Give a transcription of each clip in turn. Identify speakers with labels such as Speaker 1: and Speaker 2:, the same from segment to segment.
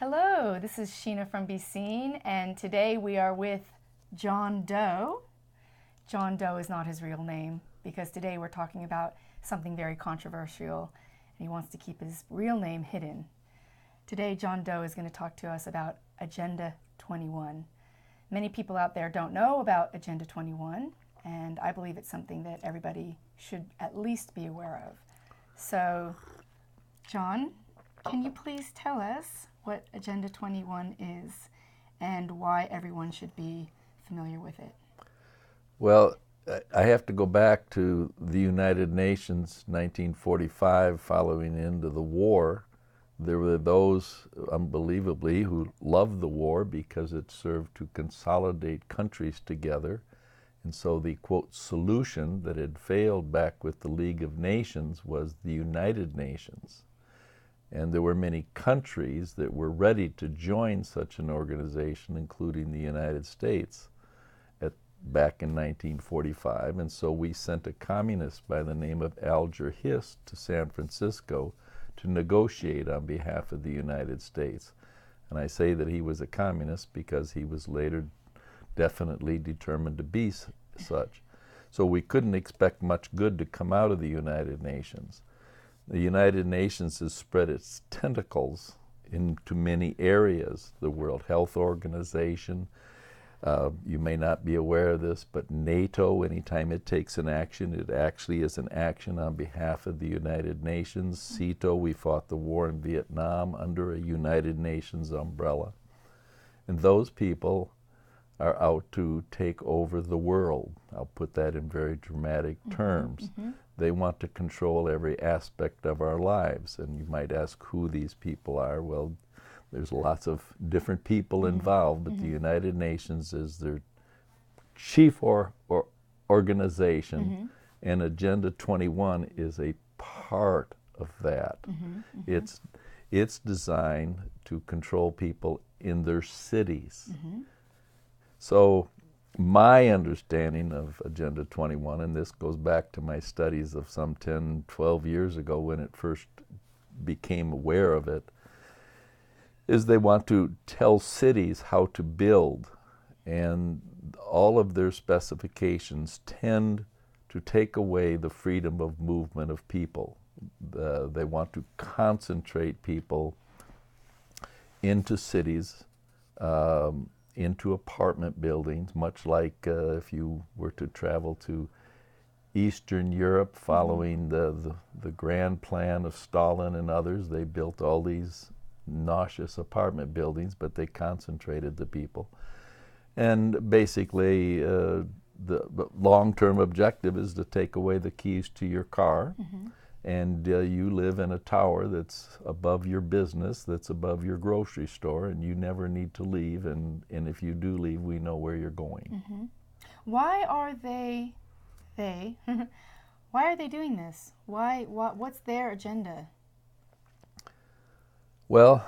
Speaker 1: Hello, this is Sheena from Be Seen, and today we are with John Doe. John Doe is not his real name because today we're talking about something very controversial and he wants to keep his real name hidden. Today, John Doe is going to talk to us about Agenda 21. Many people out there don't know about Agenda 21, and I believe it's something that everybody should at least be aware of. So, John, can you please tell us what Agenda 21 is and why everyone should be familiar with it?
Speaker 2: Well, I have to go back to the United Nations, 1945, following into the war. There were those, unbelievably, who loved the war because it served to consolidate countries together. And so the, quote, solution that had failed back with the League of Nations was the United Nations. And there were many countries that were ready to join such an organization, including the United States, back in 1945. And so we sent a communist by the name of Alger Hiss to San Francisco to negotiate on behalf of the United States. And I say that he was a communist because he was later definitely determined to be such. So we couldn't expect much good to come out of the United Nations. The United Nations has spread its tentacles into many areas. The World Health Organization, you may not be aware of this, but NATO, anytime it takes an action, it actually is an action on behalf of the United Nations. CETO, we fought the war in Vietnam under a United Nations umbrella. And those people are out to take over the world. I'll put that in very dramatic terms. They want to control every aspect of our lives. And you might ask who these people are. Well, there's lots of different people involved, but the United Nations is their chief organization, and Agenda 21 is a part of that. It's designed to control people in their cities. So my understanding of Agenda 21, and this goes back to my studies of some 10, 12 years ago when it first became aware of it, is they want to tell cities how to build, and all of their specifications tend to take away the freedom of movement of people. They want to concentrate people into cities, into apartment buildings, much like if you were to travel to Eastern Europe following the grand plan of Stalin and others. They built all these nauseous apartment buildings, but they concentrated the people. And basically, the long-term objective is to take away the keys to your car, and you live in a tower that's above your business, that's above your grocery store, and you never need to leave, and if you do leave, we know where you're going.
Speaker 1: Why are they why are they doing this? What's their agenda?
Speaker 2: Well,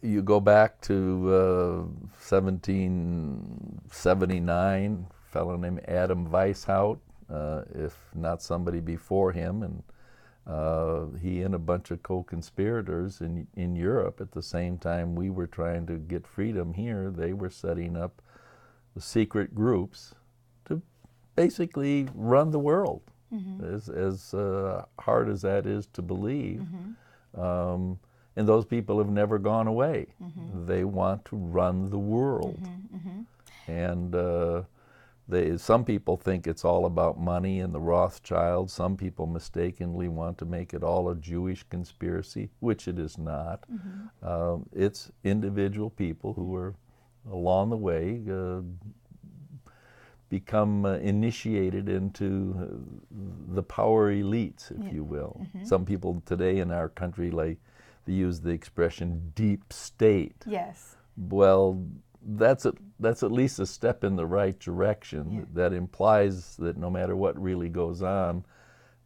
Speaker 2: you go back to 1779, a fellow named Adam Weishaupt, if not somebody before him, and he and a bunch of co-conspirators in Europe at the same time we were trying to get freedom here, they were setting up the secret groups to basically run the world, as hard as that is to believe. And those people have never gone away. They want to run the world. And some people think it's all about money and the Rothschilds. Some people mistakenly want to make it all a Jewish conspiracy, which it is not. It's individual people who are along the way become initiated into the power elites, if you will. Some people today in our country, like, they use the expression deep state.
Speaker 1: Yes.
Speaker 2: Well, that's at least a step in the right direction. That implies that no matter what really goes on,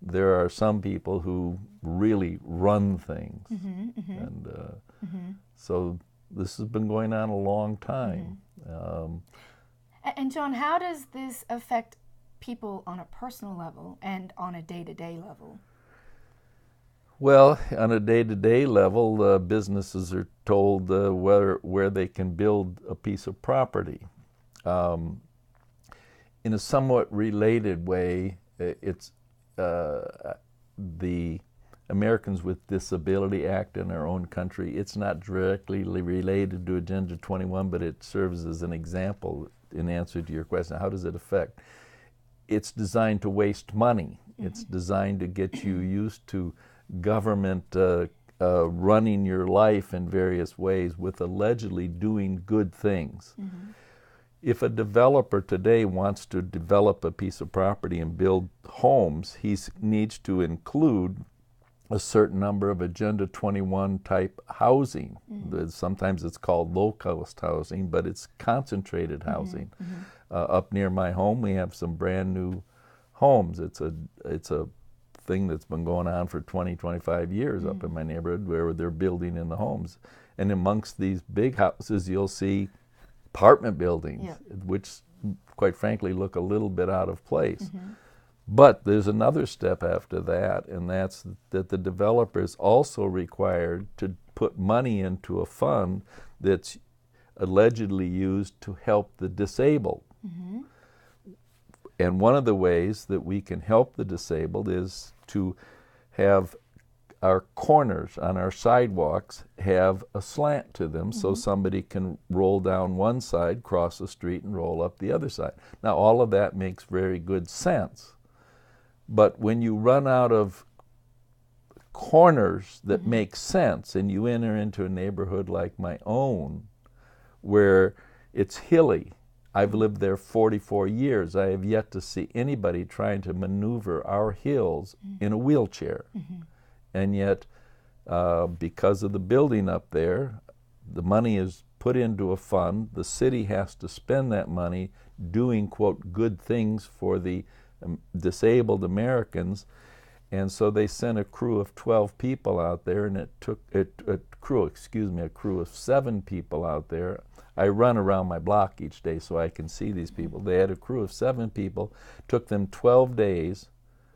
Speaker 2: there are some people who really run things. And so this has been going on a long time.
Speaker 1: And John, how does this affect people on a personal level and on a day-to-day level?
Speaker 2: Well, on a day-to-day level, businesses are told where they can build a piece of property. Um, in a somewhat related way, it's the Americans with Disability Act in our own country. It's not directly related to Agenda 21, but it serves as an example in answer to your question. How does it affect? It's designed to waste money. Mm-hmm. It's designed to get you used to government running your life in various ways with allegedly doing good things. Mm-hmm. If a developer today wants to develop a piece of property and build homes, he needs to include a certain number of Agenda 21 type housing. Mm-hmm. Sometimes it's called low-cost housing, but it's concentrated housing. Mm-hmm. Up near my home, we have some brand new homes. It's a thing that's been going on for 20, 25 years up in my neighborhood where they're building in the homes. And amongst these big houses, you'll see apartment buildings, which quite frankly look a little bit out of place. Mm-hmm. But there's another step after that, and that's that the developer is also required to put money into a fund that's allegedly used to help the disabled. Mm-hmm. And one of the ways that we can help the disabled is to have our corners on our sidewalks have a slant to them, mm-hmm. so somebody can roll down one side, cross the street, and roll up the other side. Now, all of that makes very good sense. But when you run out of corners that mm-hmm. make sense and you enter into a neighborhood like my own, where it's hilly, I've lived there 44 years. I have yet to see anybody trying to maneuver our hills mm-hmm. in a wheelchair. Mm-hmm. And yet, because of the building up there, the money is put into a fund. The city has to spend that money doing, quote, good things for the disabled Americans. And so they sent a crew of 12 people out there, and it took a crew of 7 people out there. I run around my block each day so I can see these people. They had a crew of 7 people. Took them 12 days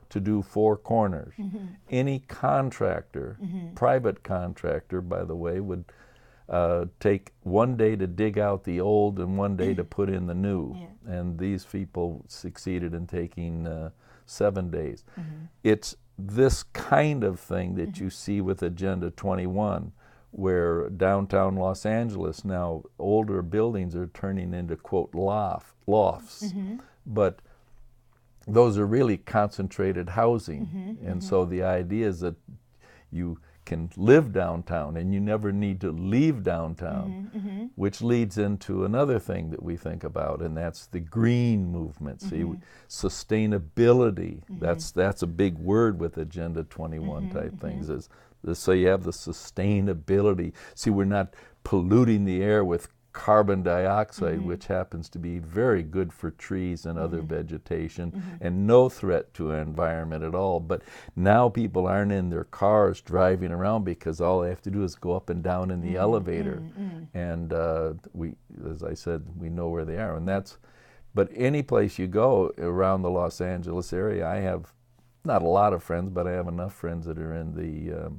Speaker 2: to do 4 corners. Mm-hmm. Any contractor, mm-hmm. private contractor, by the way, would take 1 day to dig out the old and 1 day to put in the new. Yeah. And these people succeeded in taking 7 days. Mm-hmm. It's this kind of thing that mm-hmm. you see with Agenda 21, where downtown Los Angeles now, older buildings are turning into, quote, lofts. Mm-hmm. But those are really concentrated housing. Mm-hmm. And mm-hmm. so the idea is that you can live downtown and you never need to leave downtown, mm-hmm. Mm-hmm. which leads into another thing that we think about, and that's the green movement. Mm-hmm. See, sustainability, mm-hmm. that's a big word with Agenda 21 mm-hmm. type mm-hmm. things. So you have the sustainability. See, we're not polluting the air with carbon dioxide, mm-hmm. which happens to be very good for trees and mm-hmm. other vegetation mm-hmm. and no threat to our environment at all. But now people aren't in their cars driving around because all they have to do is go up and down in the mm-hmm. elevator. Mm-hmm. And we, as I said, we know where they are. But any place you go around the Los Angeles area, I have not a lot of friends, but I have enough friends that are in the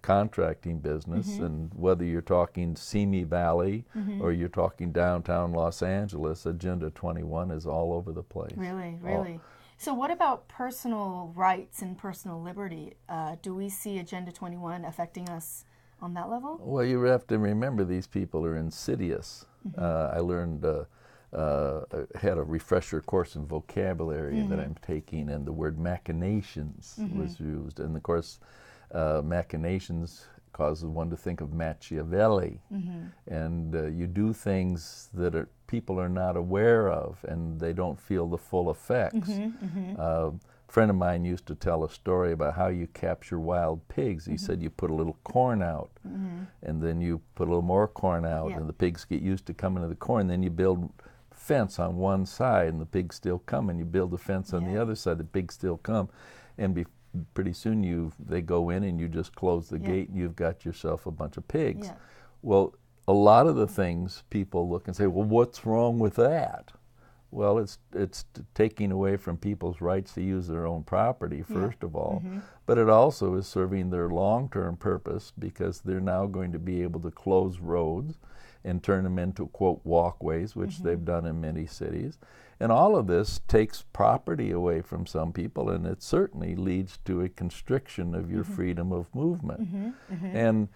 Speaker 2: contracting business, mm-hmm. and whether you're talking Simi Valley mm-hmm. or you're talking downtown Los Angeles, Agenda 21 is all over the place.
Speaker 1: Really. So what about personal rights and personal liberty? Do we see Agenda 21 affecting us on that level?
Speaker 2: Well, you have to remember these people are insidious. Mm-hmm. I learned had a refresher course in vocabulary mm-hmm. that I'm taking, and the word machinations mm-hmm. was used. And of course, machinations causes one to think of Machiavelli. Mm-hmm. And you do things that people are not aware of, and they don't feel the full effects. Mm-hmm. Mm-hmm. A friend of mine used to tell a story about how you capture wild pigs. He mm-hmm. said you put a little corn out, mm-hmm. and then you put a little more corn out, and the pigs get used to coming to the corn. Then you build fence on one side and the pigs still come, and you build a fence on the other side, the pigs still come, and pretty soon they go in and you just close the gate and you've got yourself a bunch of pigs. Yeah. Well, a lot of the things people look and say, well, what's wrong with that? Well, it's taking away from people's rights to use their own property, first of all, but it also is serving their long-term purpose because they're now going to be able to close roads and turn them into, quote, walkways, which they've done in many cities. And all of this takes property away from some people, and it certainly leads to a constriction of your freedom of movement. And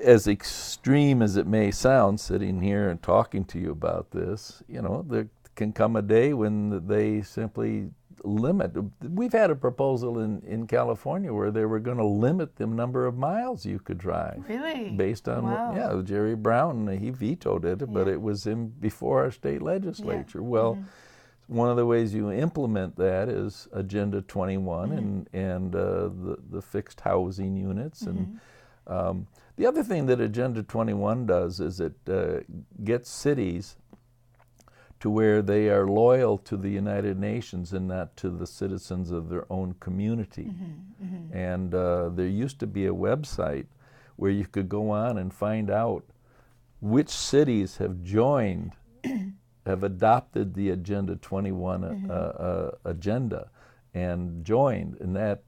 Speaker 2: as extreme as it may sound, sitting here and talking to you about this, you know, there can come a day when they simply limit. We've had a proposal in California where they were going to limit the number of miles you could drive.
Speaker 1: Really?
Speaker 2: Based on,
Speaker 1: Wow.
Speaker 2: Jerry Brown, he vetoed it, but it was before our state legislature. Well, one of the ways you implement that is Agenda 21 and the fixed housing units. And the other thing that Agenda 21 does is it gets cities to where they are loyal to the United Nations and not to the citizens of their own community. And there used to be a website where you could go on and find out which cities have joined, have adopted the Agenda 21 agenda and joined. And that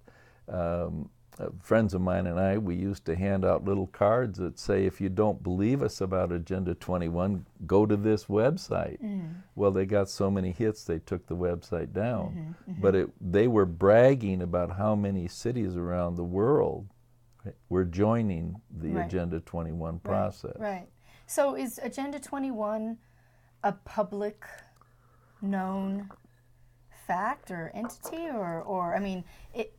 Speaker 2: friends of mine and I, we used to hand out little cards that say, if you don't believe us about Agenda 21, go to this website. Well, they got so many hits, they took the website down. But they were bragging about how many cities around the world were joining the Agenda 21 process.
Speaker 1: Right. So is Agenda 21 a public known fact or entity, or I mean,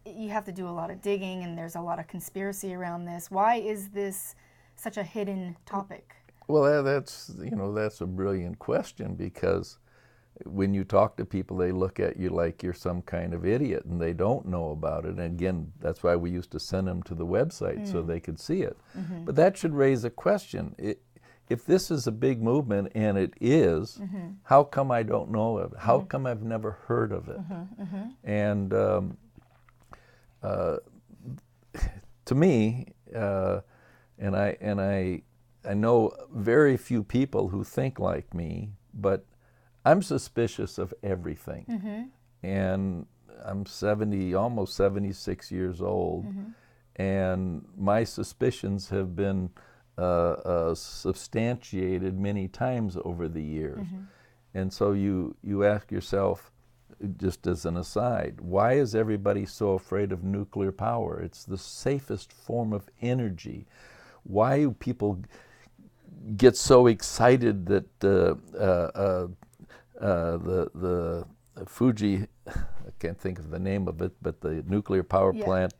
Speaker 1: you have to do a lot of digging, and there's a lot of conspiracy around this. Why is this such a hidden topic?
Speaker 2: Well, that's a brilliant question, because when you talk to people, they look at you like you're some kind of idiot, and they don't know about it. And again, that's why we used to send them to the website so they could see it. But that should raise a question. If this is a big movement, and it is, how come I don't know of it? How come I've never heard of it? And to me, and I know very few people who think like me, but I'm suspicious of everything. And I'm almost 76 years old, and my suspicions have been substantiated many times over the years. And so you ask yourself, just as an aside, why is everybody so afraid of nuclear power? It's the safest form of energy. Why do people get so excited that the Fuji, I can't think of the name of it, but the nuclear power plant,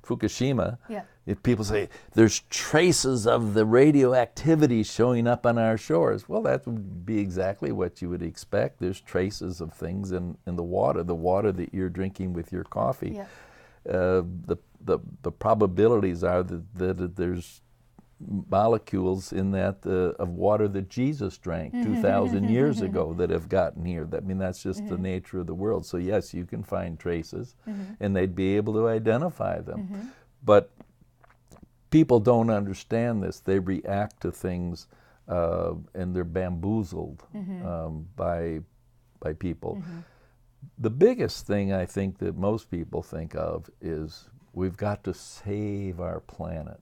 Speaker 2: Fukushima, if people say there's traces of the radioactivity showing up on our shores, well, that would be exactly what you would expect. There's traces of things in the water that you're drinking with your coffee. The probabilities are that there's molecules in that of water that Jesus drank 2,000 years ago that have gotten here. That's just the nature of the world. So yes, you can find traces, and they'd be able to identify them. But people don't understand this. They react to things, and they're bamboozled by people. The biggest thing I think that most people think of is we've got to save our planet.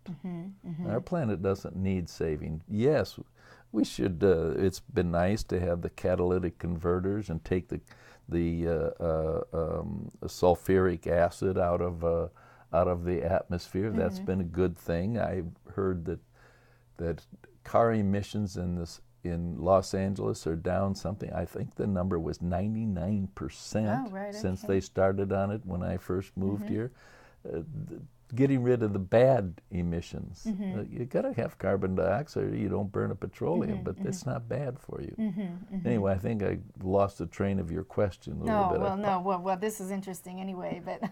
Speaker 2: Our planet doesn't need saving. Yes, we should. It's been nice to have the catalytic converters and take the sulfuric acid out of the atmosphere. That's been a good thing. I've heard that car emissions in Los Angeles are down something. I think the number was 99% since they started on it when I first moved here. Getting rid of the bad emissions. You got to have carbon dioxide, or you don't burn a petroleum, but that's not bad for you. Anyway, I think I lost the train of your question a little bit.
Speaker 1: Well, this is interesting anyway. But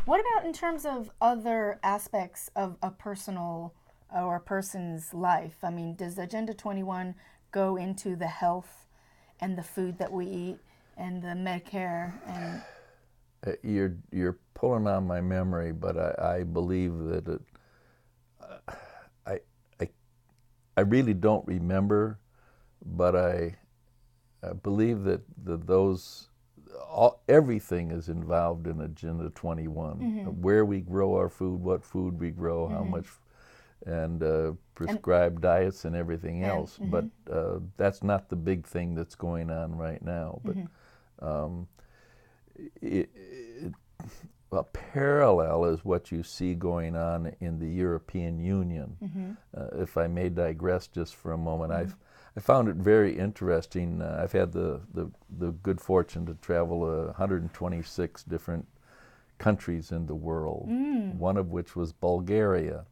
Speaker 1: what about in terms of other aspects of a personal or a person's life? I mean, does Agenda 21 go into the health and the food that we eat and the Medicare and
Speaker 2: You're pulling on my memory, but I believe that I really don't remember, but I believe that everything is involved in Agenda 21. Where we grow our food, what food we grow, how much, and prescribed diets and everything else. But that's not the big thing that's going on right now. But a parallel is what you see going on in the European Union. If I may digress just for a moment, I found it very interesting. I've had the good fortune to travel 126 different countries in the world, one of which was Bulgaria.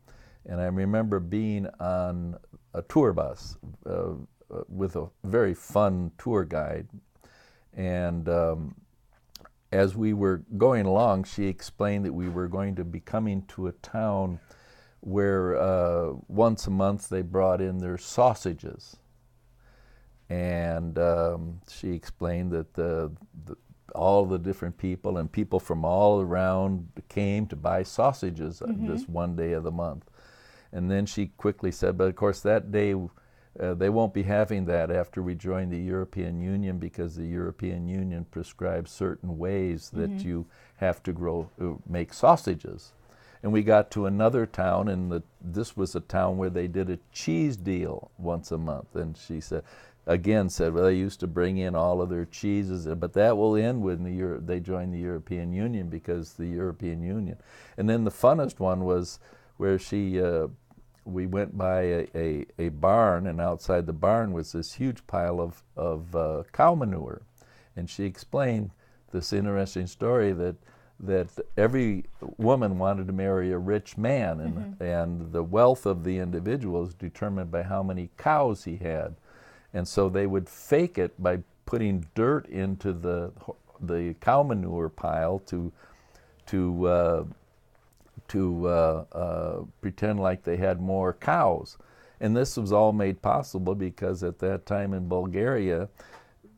Speaker 2: And I remember being on a tour bus with a very fun tour guide. And as we were going along, she explained that we were going to be coming to a town where once a month they brought in their sausages. And she explained that all the different people and people from all around came to buy sausages this one day of the month. And then she quickly said, but of course that day they won't be having that after we join the European Union, because the European Union prescribes certain ways that you have to make sausages. And we got to another town, and this was a town where they did a cheese deal once a month. And she said, well, they used to bring in all of their cheeses, but that will end when they join the European Union, because the European Union. And then the funnest one was where we went by a barn, and outside the barn was this huge pile of cow manure. And she explained this interesting story that every woman wanted to marry a rich man, and the wealth of the individual is determined by how many cows he had. And so they would fake it by putting dirt into the cow manure pile to pretend like they had more cows. And this was all made possible because at that time in Bulgaria,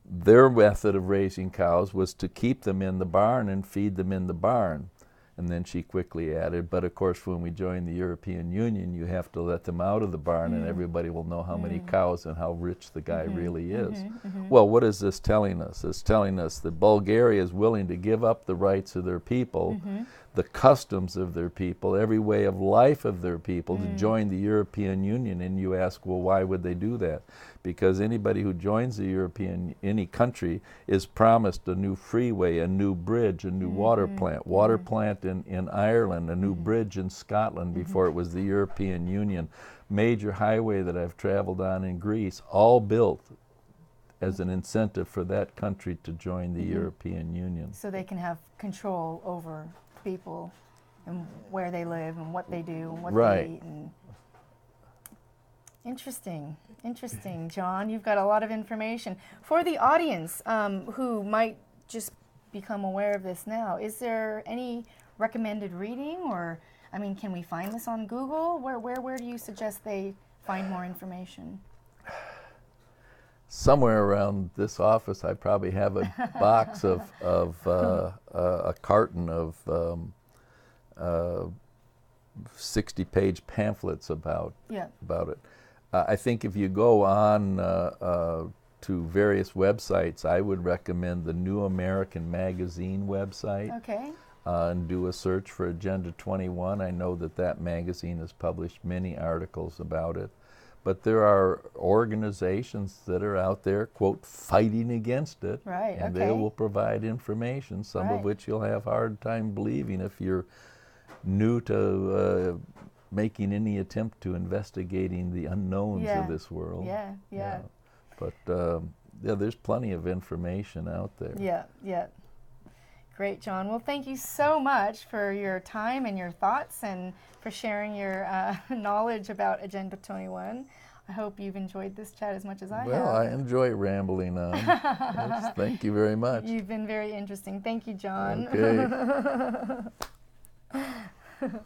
Speaker 2: their method of raising cows was to keep them in the barn and feed them in the barn. And then she quickly added, but of course when we join the European Union, you have to let them out of the barn and everybody will know how many cows and how rich the guy really is. Well, what is this telling us? It's telling us that Bulgaria is willing to give up the rights of their people, the customs of their people, every way of life of their people to join the European Union. And you ask, well, why would they do that? Because anybody who joins the any country is promised a new freeway, a new bridge, a new water plant in Ireland, a new bridge in Scotland before it was the European Union, major highway that I've traveled on in Greece, all built as an incentive for that country to join the European Union.
Speaker 1: So they can have control over people and where they live and what they do and what they eat. And Interesting, John. You've got a lot of information. For the audience who might just become aware of this now, is there any recommended reading, or, I mean, can we find this on Google? Where do you suggest they find more information?
Speaker 2: Somewhere around this office, I probably have a box of a carton of 60-page pamphlets about it. I think if you go on to various websites, I would recommend the New American Magazine website.
Speaker 1: Okay.
Speaker 2: And do a search for Agenda 21. I know that magazine has published many articles about it. But there are organizations that are out there, quote, fighting against it.
Speaker 1: Right,
Speaker 2: and they will provide information, some of which you'll have a hard time believing if you're new to making any attempt to investigating the unknowns of this world. But there's plenty of information out there.
Speaker 1: Great, John. Well, thank you so much for your time and your thoughts and for sharing your knowledge about Agenda 21. I hope you've enjoyed this chat as much as I have.
Speaker 2: Well, I enjoy rambling on. Yes, thank you very much.
Speaker 1: You've been very interesting. Thank you, John.
Speaker 2: Okay.